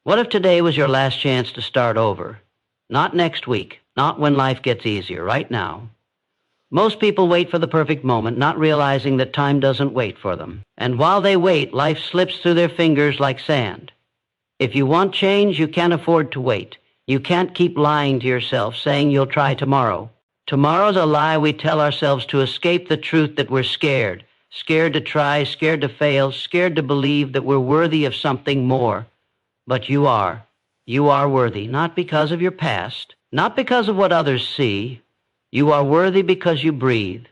What if today was your last chance to start over? Not next week, not when life gets easier, right now. Most people wait for the perfect moment, not realizing that time doesn't wait for them. And while they wait, life slips through their fingers like sand. If you want change, you can't afford to wait. You can't keep lying to yourself, saying you'll try tomorrow. Tomorrow's a lie we tell ourselves to escape the truth that we're scared. Scared to try, scared to fail, scared to believe that we're worthy of something more. But you are. You are worthy, not because of your past, not because of what others see. You are worthy because you breathe,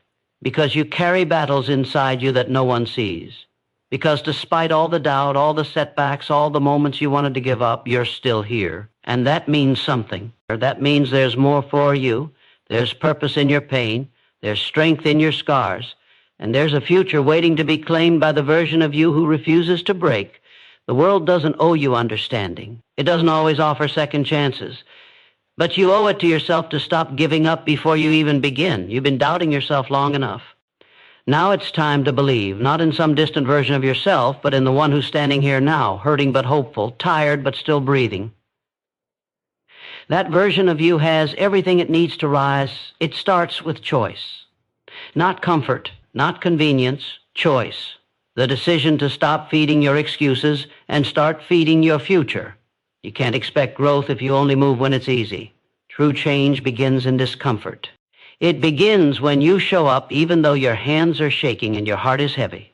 because you carry battles inside you that no one sees, because despite all the doubt, all the setbacks, all the moments you wanted to give up, you're still here. And that means something. That means there's more for you. There's purpose in your pain. There's strength in your scars. And there's a future waiting to be claimed by the version of you who refuses to break. The world doesn't owe you understanding. It doesn't always offer second chances. But you owe it to yourself to stop giving up before you even begin. You've been doubting yourself long enough. Now it's time to believe, not in some distant version of yourself, but in the one who's standing here now, hurting but hopeful, tired but still breathing. That version of you has everything it needs to rise. It starts with choice. Not comfort, not convenience, choice. The decision to stop feeding your excuses and start feeding your future. You can't expect growth if you only move when it's easy. True change begins in discomfort. It begins when you show up even though your hands are shaking and your heart is heavy.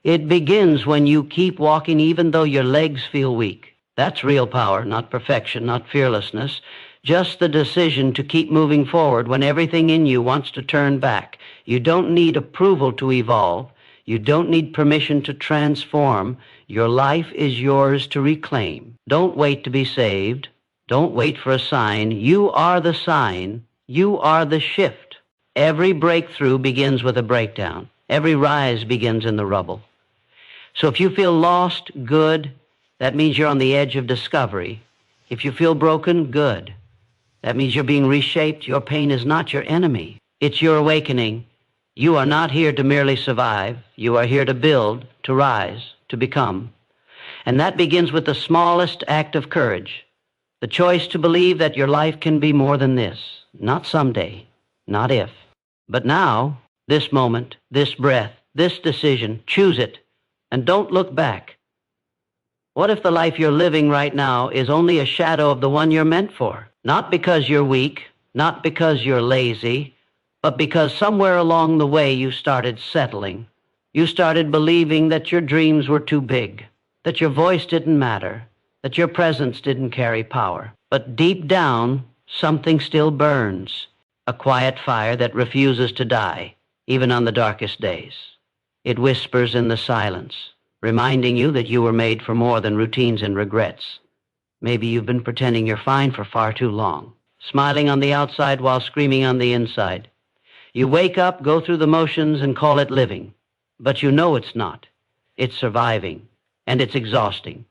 It begins when you keep walking even though your legs feel weak. That's real power, not perfection, not fearlessness. Just the decision to keep moving forward when everything in you wants to turn back. You don't need approval to evolve. You don't need permission to transform. Your life is yours to reclaim. Don't wait to be saved. Don't wait for a sign. You are the sign. You are the shift. Every breakthrough begins with a breakdown. Every rise begins in the rubble. So if you feel lost, good. That means you're on the edge of discovery. If you feel broken, good. That means you're being reshaped. Your pain is not your enemy. It's your awakening. You are not here to merely survive. You are here to build, to rise, to become. And that begins with the smallest act of courage. The choice to believe that your life can be more than this. Not someday, not if. But now, this moment, this breath, this decision, choose it. And don't look back. What if the life you're living right now is only a shadow of the one you're meant for? Not because you're weak, not because you're lazy, but because somewhere along the way you started settling. You started believing that your dreams were too big, that your voice didn't matter, that your presence didn't carry power. But deep down, something still burns, a quiet fire that refuses to die, even on the darkest days. It whispers in the silence, reminding you that you were made for more than routines and regrets. Maybe you've been pretending you're fine for far too long, smiling on the outside while screaming on the inside. You wake up, go through the motions, and call it living. But you know it's not. It's surviving, and it's exhausting.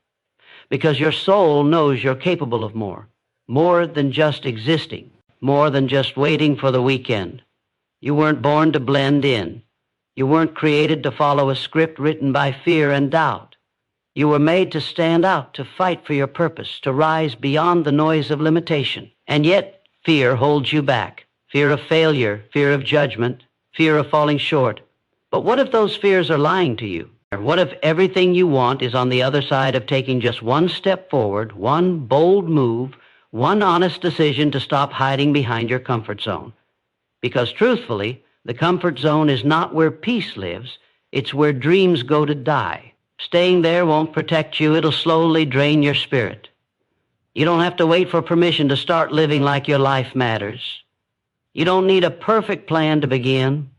Because your soul knows you're capable of more than just existing, more than just waiting for the weekend. You weren't born to blend in. You weren't created to follow a script written by fear and doubt. You were made to stand out, to fight for your purpose, to rise beyond the noise of limitation. And yet, fear holds you back. Fear of failure, fear of judgment, fear of falling short. But what if those fears are lying to you? What if everything you want is on the other side of taking just one step forward, one bold move, one honest decision to stop hiding behind your comfort zone? Because truthfully, the comfort zone is not where peace lives. It's where dreams go to die. Staying there won't protect you. It'll slowly drain your spirit. You don't have to wait for permission to start living like your life matters. You don't need a perfect plan to begin.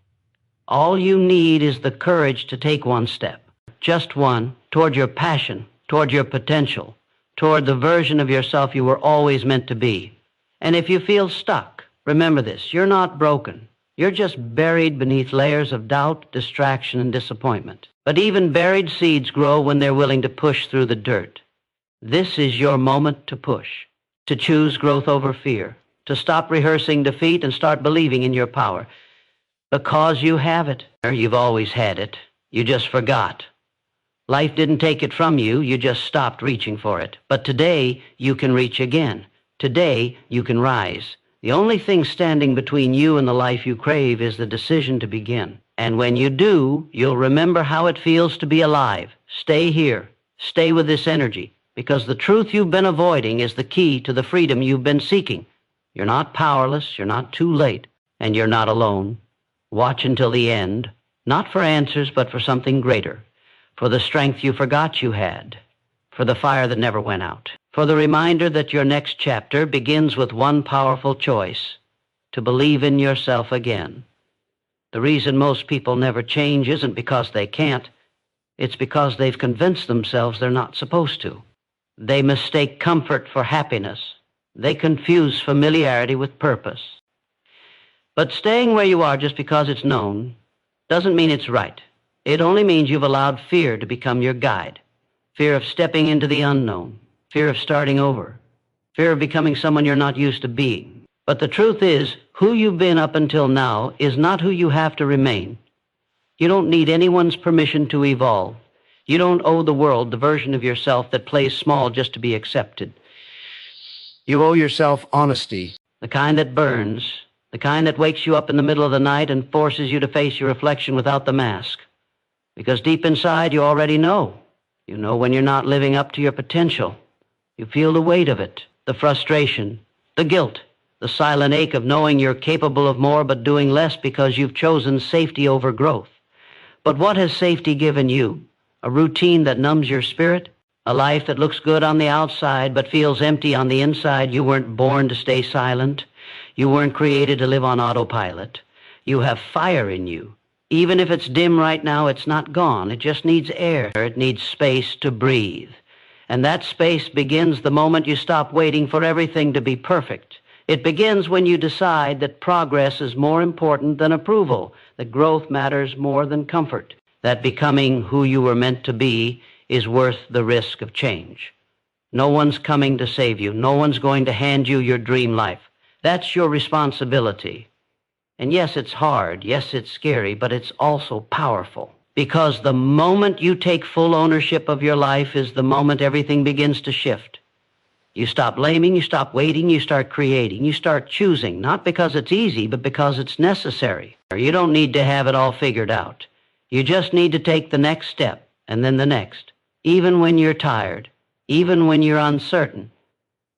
All you need is the courage to take one step, just one, toward your passion, toward your potential, toward the version of yourself you were always meant to be. And if you feel stuck, remember this, you're not broken. You're just buried beneath layers of doubt, distraction, and disappointment. But even buried seeds grow when they're willing to push through the dirt. This is your moment to push, to choose growth over fear, to stop rehearsing defeat and start believing in your power. Because you have it. You've always had it. You just forgot. Life didn't take it from you, you just stopped reaching for it. But today, you can reach again. Today, you can rise. The only thing standing between you and the life you crave is the decision to begin. And when you do, you'll remember how it feels to be alive. Stay here. Stay with this energy, because the truth you've been avoiding is the key to the freedom you've been seeking. You're not powerless, you're not too late, and you're not alone. Watch until the end, not for answers, but for something greater, for the strength you forgot you had, for the fire that never went out, for the reminder that your next chapter begins with one powerful choice: to believe in yourself again. The reason most people never change isn't because they can't. It's because they've convinced themselves they're not supposed to. They mistake comfort for happiness. They confuse familiarity with purpose. But staying where you are just because it's known doesn't mean it's right. It only means you've allowed fear to become your guide. Fear of stepping into the unknown. Fear of starting over. Fear of becoming someone you're not used to being. But the truth is, who you've been up until now is not who you have to remain. You don't need anyone's permission to evolve. You don't owe the world the version of yourself that plays small just to be accepted. You owe yourself honesty. The kind that burns. The kind that wakes you up in the middle of the night and forces you to face your reflection without the mask. Because deep inside you already know. You know when you're not living up to your potential. You feel the weight of it, the frustration, the guilt, the silent ache of knowing you're capable of more but doing less because you've chosen safety over growth. But what has safety given you? A routine that numbs your spirit? A life that looks good on the outside but feels empty on the inside? You weren't born to stay silent. You weren't created to live on autopilot. You have fire in you. Even if it's dim right now, it's not gone. It just needs air. It needs space to breathe. And that space begins the moment you stop waiting for everything to be perfect. It begins when you decide that progress is more important than approval, that growth matters more than comfort, that becoming who you were meant to be is worth the risk of change. No one's coming to save you. No one's going to hand you your dream life. That's your responsibility. And yes, it's hard. Yes, it's scary, but it's also powerful. Because the moment you take full ownership of your life is the moment everything begins to shift. You stop blaming, you stop waiting, you start creating, you start choosing, not because it's easy, but because it's necessary. You don't need to have it all figured out. You just need to take the next step, and then the next, even when you're tired, even when you're uncertain,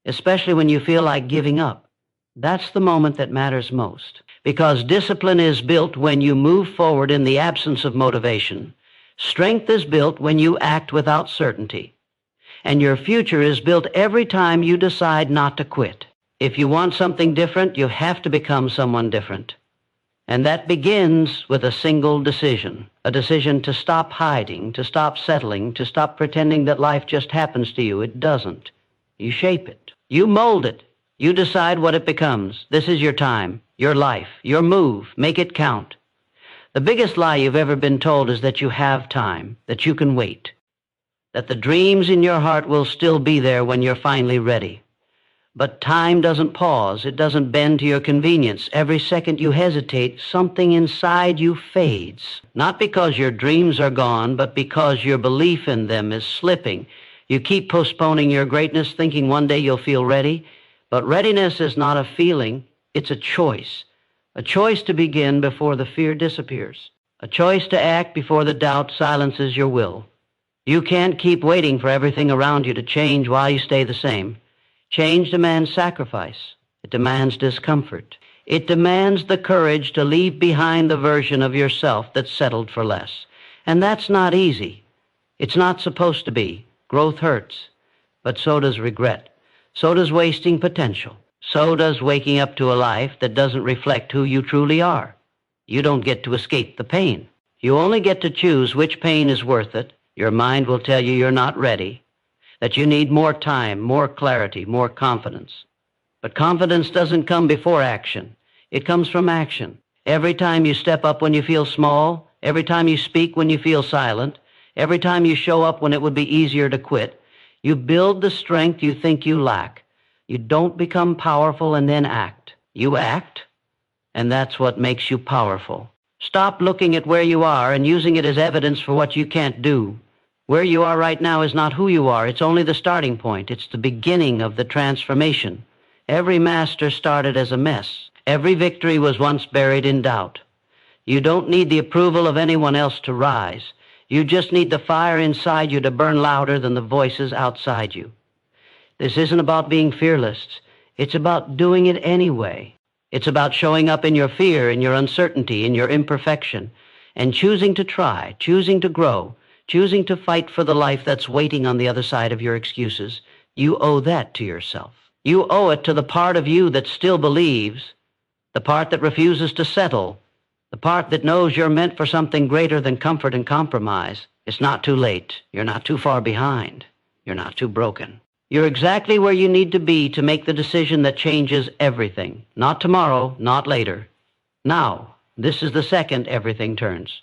especially when you feel like giving up. That's the moment that matters most. Because discipline is built when you move forward in the absence of motivation. Strength is built when you act without certainty. And your future is built every time you decide not to quit. If you want something different, you have to become someone different. And that begins with a single decision. A decision to stop hiding, to stop settling, to stop pretending that life just happens to you. It doesn't. You shape it. You mold it. You decide what it becomes. This is your time, your life, your move. Make it count. The biggest lie you've ever been told is that you have time, that you can wait, that the dreams in your heart will still be there when you're finally ready. But time doesn't pause. It doesn't bend to your convenience. Every second you hesitate, something inside you fades. Not because your dreams are gone, but because your belief in them is slipping. You keep postponing your greatness, thinking one day you'll feel ready. But readiness is not a feeling, it's a choice. A choice to begin before the fear disappears. A choice to act before the doubt silences your will. You can't keep waiting for everything around you to change while you stay the same. Change demands sacrifice. It demands discomfort. It demands the courage to leave behind the version of yourself that's settled for less. And that's not easy. It's not supposed to be. Growth hurts. But so does regret. So does wasting potential. So does waking up to a life that doesn't reflect who you truly are. You don't get to escape the pain. You only get to choose which pain is worth it. Your mind will tell you you're not ready, that you need more time, more clarity, more confidence. But confidence doesn't come before action. It comes from action. Every time you step up when you feel small, every time you speak when you feel silent, every time you show up when it would be easier to quit, you build the strength you think you lack. You don't become powerful and then act. You act, and that's what makes you powerful. Stop looking at where you are and using it as evidence for what you can't do. Where you are right now is not who you are. It's only the starting point. It's the beginning of the transformation. Every master started as a mess. Every victory was once buried in doubt. You don't need the approval of anyone else to rise. You just need the fire inside you to burn louder than the voices outside you. This isn't about being fearless. It's about doing it anyway. It's about showing up in your fear, in your uncertainty, in your imperfection, and choosing to try, choosing to grow, choosing to fight for the life that's waiting on the other side of your excuses. You owe that to yourself. You owe it to the part of you that still believes, the part that refuses to settle, the part that knows you're meant for something greater than comfort and compromise. It's not too late. You're not too far behind. You're not too broken. You're exactly where you need to be to make the decision that changes everything. Not tomorrow, not later. Now, this is the second everything turns.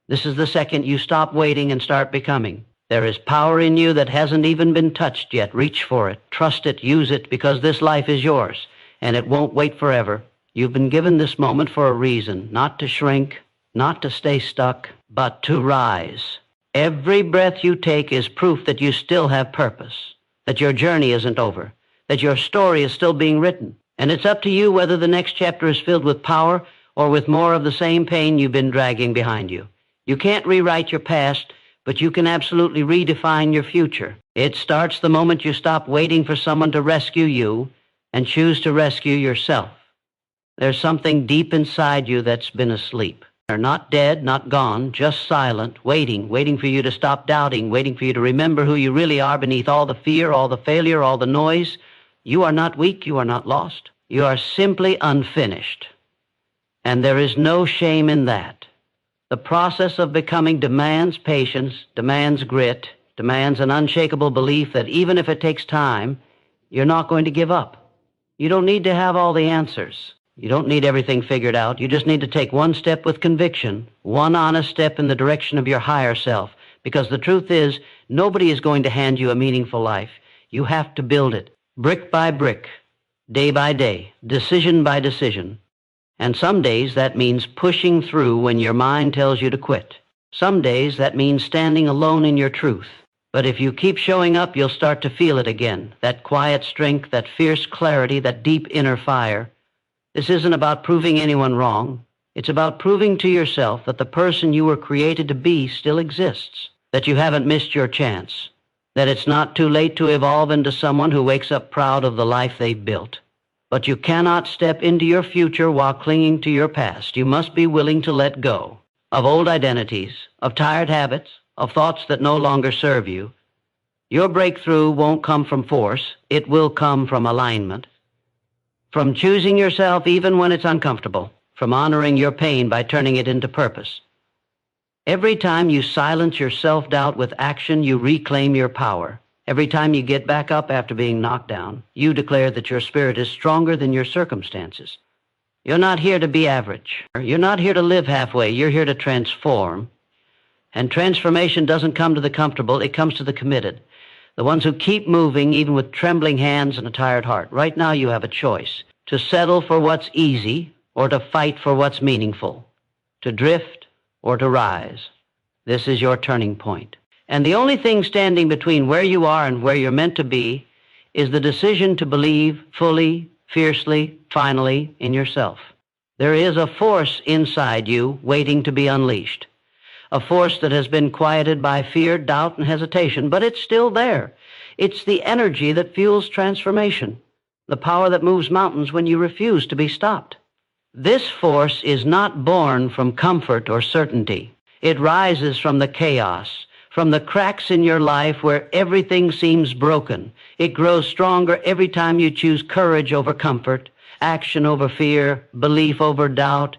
This is the second you stop waiting and start becoming. There is power in you that hasn't even been touched yet. Reach for it. Trust it. Use it, because this life is yours, and it won't wait forever. You've been given this moment for a reason, not to shrink, not to stay stuck, but to rise. Every breath you take is proof that you still have purpose, that your journey isn't over, that your story is still being written. And it's up to you whether the next chapter is filled with power or with more of the same pain you've been dragging behind you. You can't rewrite your past, but you can absolutely redefine your future. It starts the moment you stop waiting for someone to rescue you and choose to rescue yourself. There's something deep inside you that's been asleep. They're not dead, not gone, just silent, waiting for you to stop doubting, waiting for you to remember who you really are beneath all the fear, all the failure, all the noise. You are not weak, you are not lost. You are simply unfinished. And there is no shame in that. The process of becoming demands patience, demands grit, demands an unshakable belief that even if it takes time, you're not going to give up. You don't need to have all the answers. You don't need everything figured out. You just need to take one step with conviction, one honest step in the direction of your higher self. Because the truth is, nobody is going to hand you a meaningful life. You have to build it, brick by brick, day by day, decision by decision. And some days that means pushing through when your mind tells you to quit. Some days that means standing alone in your truth. But if you keep showing up, you'll start to feel it again, that quiet strength, that fierce clarity, that deep inner fire. This isn't about proving anyone wrong. It's about proving to yourself that the person you were created to be still exists, that you haven't missed your chance, that it's not too late to evolve into someone who wakes up proud of the life they've built. But you cannot step into your future while clinging to your past. You must be willing to let go of old identities, of tired habits, of thoughts that no longer serve you. Your breakthrough won't come from force. It will come from alignment. From choosing yourself even when it's uncomfortable, from honoring your pain by turning it into purpose. Every time you silence your self-doubt with action, you reclaim your power. Every time you get back up after being knocked down, you declare that your spirit is stronger than your circumstances. You're not here to be average. You're not here to live halfway. You're here to transform. And transformation doesn't come to the comfortable, it comes to the committed. The ones who keep moving even with trembling hands and a tired heart. Right now you have a choice: to settle for what's easy or to fight for what's meaningful, to drift or to rise. This is your turning point. And the only thing standing between where you are and where you're meant to be is the decision to believe fully, fiercely, finally in yourself. There is a force inside you waiting to be unleashed. A force that has been quieted by fear, doubt, and hesitation, but it's still there. It's the energy that fuels transformation, the power that moves mountains when you refuse to be stopped. This force is not born from comfort or certainty. It rises from the chaos, from the cracks in your life where everything seems broken. It grows stronger every time you choose courage over comfort, action over fear, belief over doubt.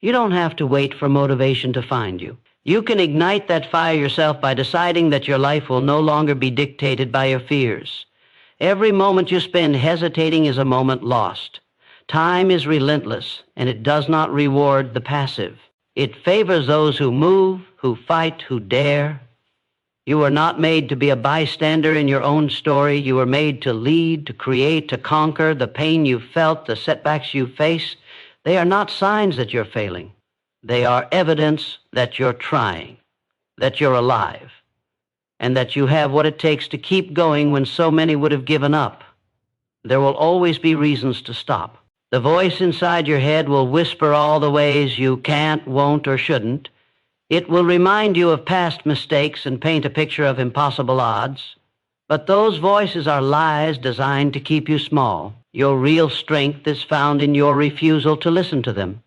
You don't have to wait for motivation to find you. You can ignite that fire yourself by deciding that your life will no longer be dictated by your fears. Every moment you spend hesitating is a moment lost. Time is relentless, and it does not reward the passive. It favors those who move, who fight, who dare. You were not made to be a bystander in your own story. You were made to lead, to create, to conquer. The pain you felt, the setbacks you face, they are not signs that you're failing. They are evidence that you're trying. that you're alive, and that you have what it takes to keep going when so many would have given up. There will always be reasons to stop. The voice inside your head will whisper all the ways you can't, won't, or shouldn't. It will remind you of past mistakes and paint a picture of impossible odds. But those voices are lies designed to keep you small. Your real strength is found in your refusal to listen to them,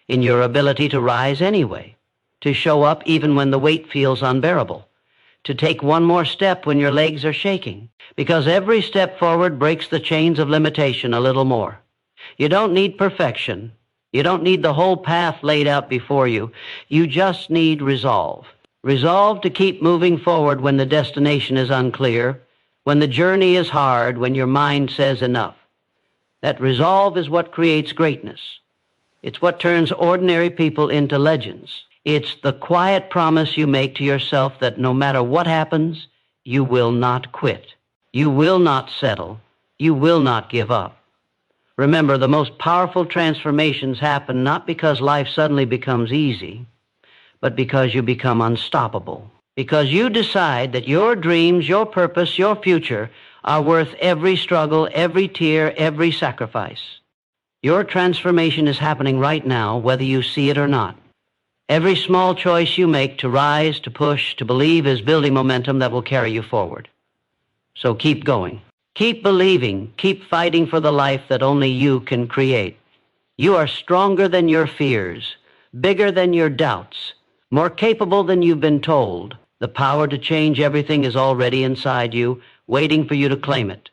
in your ability to rise anyway, to show up even when the weight feels unbearable, to take one more step when your legs are shaking, because every step forward breaks the chains of limitation a little more. You don't need perfection. You don't need the whole path laid out before you. You just need resolve. Resolve to keep moving forward when the destination is unclear, when the journey is hard, when your mind says enough. That resolve is what creates greatness. It's what turns ordinary people into legends. It's the quiet promise you make to yourself that no matter what happens, you will not quit. You will not settle. You will not give up. Remember, the most powerful transformations happen not because life suddenly becomes easy, but because you become unstoppable. Because you decide that your dreams, your purpose, your future are worth every struggle, every tear, every sacrifice. Your transformation is happening right now, whether you see it or not. Every small choice you make to rise, to push, to believe is building momentum that will carry you forward. So keep going. Keep believing. Keep fighting for the life that only you can create. You are stronger than your fears, bigger than your doubts, more capable than you've been told. The power to change everything is already inside you, waiting for you to claim it.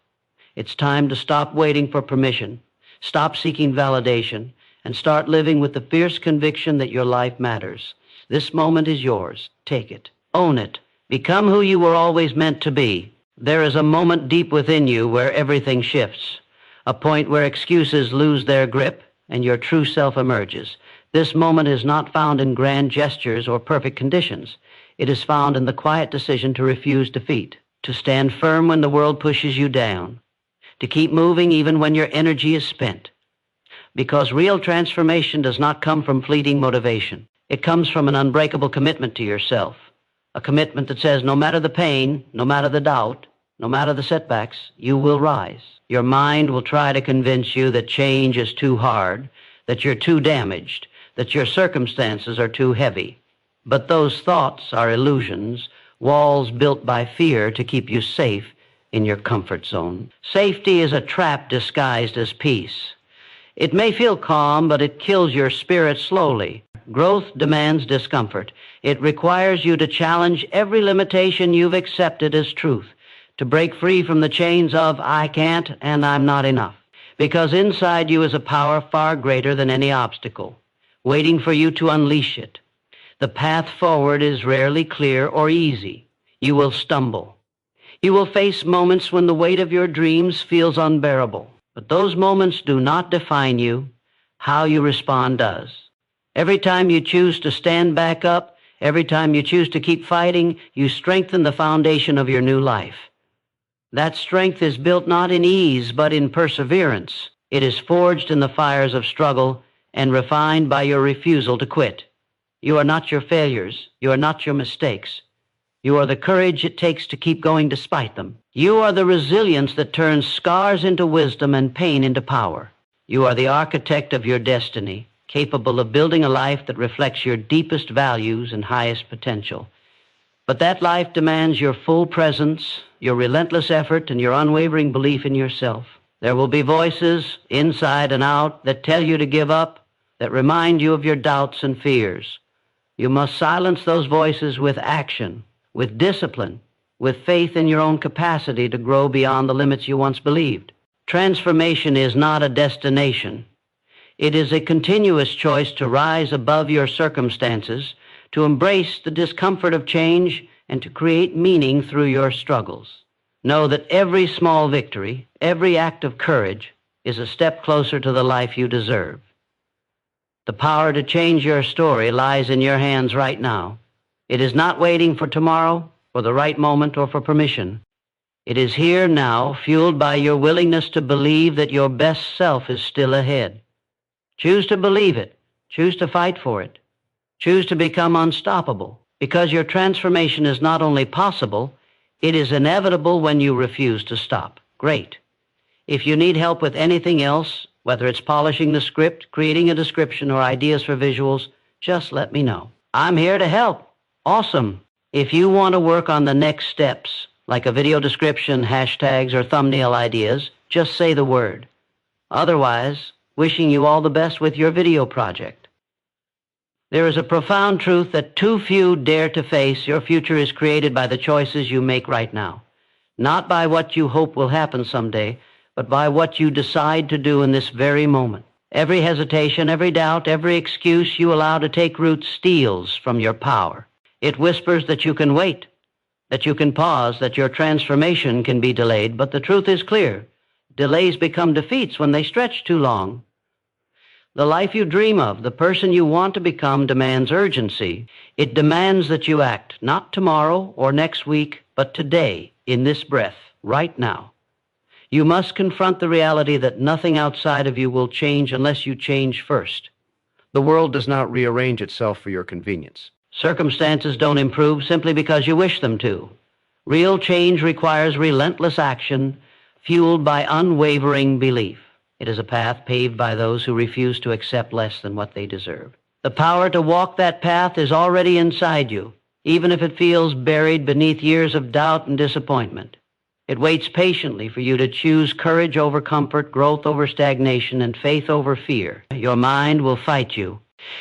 It's time to stop waiting for permission, stop seeking validation, and start living with the fierce conviction that your life matters. This moment is yours. Take it. Own it. Become who you were always meant to be. There is a moment deep within you where everything shifts, a point where excuses lose their grip and your true self emerges. This moment is not found in grand gestures or perfect conditions. It is found in the quiet decision to refuse defeat, to stand firm when the world pushes you down, to keep moving even when your energy is spent. Because real transformation does not come from fleeting motivation. It comes from an unbreakable commitment to yourself, a commitment that says no matter the pain, no matter the doubt, no matter the setbacks, you will rise. Your mind will try to convince you that change is too hard, that you're too damaged, that your circumstances are too heavy. But those thoughts are illusions, walls built by fear to keep you safe in your comfort zone. Safety is a trap disguised as peace. It may feel calm, but it kills your spirit slowly. Growth demands discomfort. It requires you to challenge every limitation you've accepted as truth, to break free from the chains of I can't and I'm not enough. Because inside you is a power far greater than any obstacle, waiting for you to unleash it. The path forward is rarely clear or easy. You will stumble. You will face moments when the weight of your dreams feels unbearable. But those moments do not define you. How you respond does. Every time you choose to stand back up, every time you choose to keep fighting, you strengthen the foundation of your new life. That strength is built not in ease, but in perseverance. It is forged in the fires of struggle and refined by your refusal to quit. You are not your failures. You are not your mistakes. You are the courage it takes to keep going despite them. You are the resilience that turns scars into wisdom and pain into power. You are the architect of your destiny, capable of building a life that reflects your deepest values and highest potential. But that life demands your full presence, your relentless effort, and your unwavering belief in yourself. There will be voices, inside and out, that tell you to give up, that remind you of your doubts and fears. You must silence those voices with action, with discipline, with faith in your own capacity to grow beyond the limits you once believed. Transformation is not a destination. It is a continuous choice to rise above your circumstances, to embrace the discomfort of change, and to create meaning through your struggles. Know that every small victory, every act of courage, is a step closer to the life you deserve. The power to change your story lies in your hands right now. It is not waiting for tomorrow, for the right moment, or for permission. It is here now, fueled by your willingness to believe that your best self is still ahead. Choose to believe it. Choose to fight for it. Choose to become unstoppable. Because your transformation is not only possible, it is inevitable when you refuse to stop. Great. If you need help with anything else, whether it's polishing the script, creating a description, or ideas for visuals, just let me know. I'm here to help. Awesome. If you want to work on the next steps, like a video description, hashtags, or thumbnail ideas, just say the word. Otherwise, wishing you all the best with your video project. There is a profound truth that too few dare to face. Your future is created by the choices you make right now, not by what you hope will happen someday, but by what you decide to do in this very moment. Every hesitation, every doubt, every excuse you allow to take root steals from your power. It whispers that you can wait, that you can pause, that your transformation can be delayed, but the truth is clear. Delays become defeats when they stretch too long. The life you dream of, the person you want to become, demands urgency. It demands that you act, not tomorrow or next week, but today, in this breath, right now. You must confront the reality that nothing outside of you will change unless you change first. The world does not rearrange itself for your convenience. Circumstances don't improve simply because you wish them to. Real change requires relentless action, fueled by unwavering belief. It is a path paved by those who refuse to accept less than what they deserve. The power to walk that path is already inside you, even if it feels buried beneath years of doubt and disappointment. It waits patiently for you to choose courage over comfort, growth over stagnation, and faith over fear. Your mind will fight you.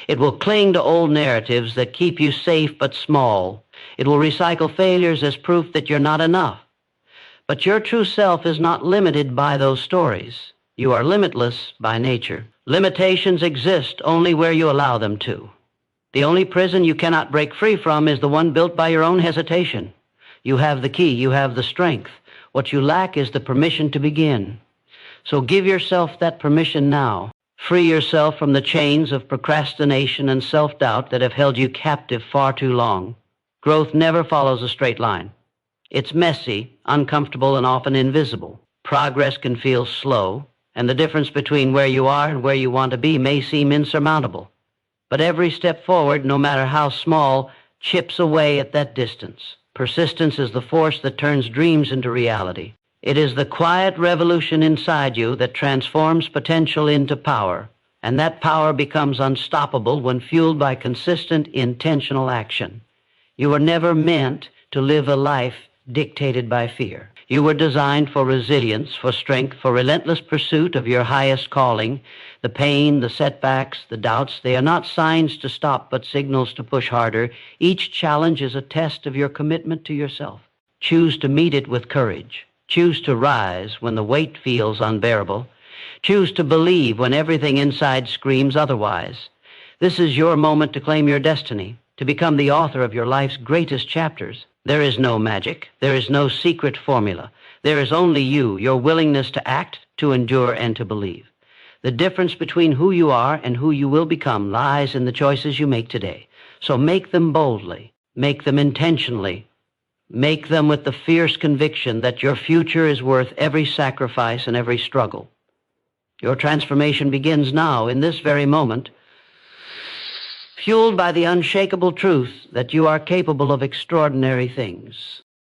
It will cling to old narratives that keep you safe but small. It will recycle failures as proof that you're not enough. But your true self is not limited by those stories. You are limitless by nature. Limitations exist only where you allow them to. The only prison you cannot break free from is the one built by your own hesitation. You have the key, you have the strength. What you lack is the permission to begin. So give yourself that permission now. Free yourself from the chains of procrastination and self-doubt that have held you captive far too long. Growth never follows a straight line. It's messy, uncomfortable, and often invisible. Progress can feel slow, and the difference between where you are and where you want to be may seem insurmountable. But every step forward, no matter how small, chips away at that distance. Persistence is the force that turns dreams into reality. It is the quiet revolution inside you that transforms potential into power, and that power becomes unstoppable when fueled by consistent, intentional action. You were never meant to live a life dictated by fear. You were designed for resilience, for strength, for relentless pursuit of your highest calling. The pain, the setbacks, the doubts, they are not signs to stop, but signals to push harder. Each challenge is a test of your commitment to yourself. Choose to meet it with courage. Choose to rise when the weight feels unbearable. Choose to believe when everything inside screams otherwise. This is your moment to claim your destiny, to become the author of your life's greatest chapters. There is no magic. There is no secret formula. There is only you, your willingness to act, to endure, and to believe. The difference between who you are and who you will become lies in the choices you make today. So make them boldly. Make them intentionally. Make them with the fierce conviction that your future is worth every sacrifice and every struggle. Your transformation begins now, in this very moment, fueled by the unshakable truth that you are capable of extraordinary things.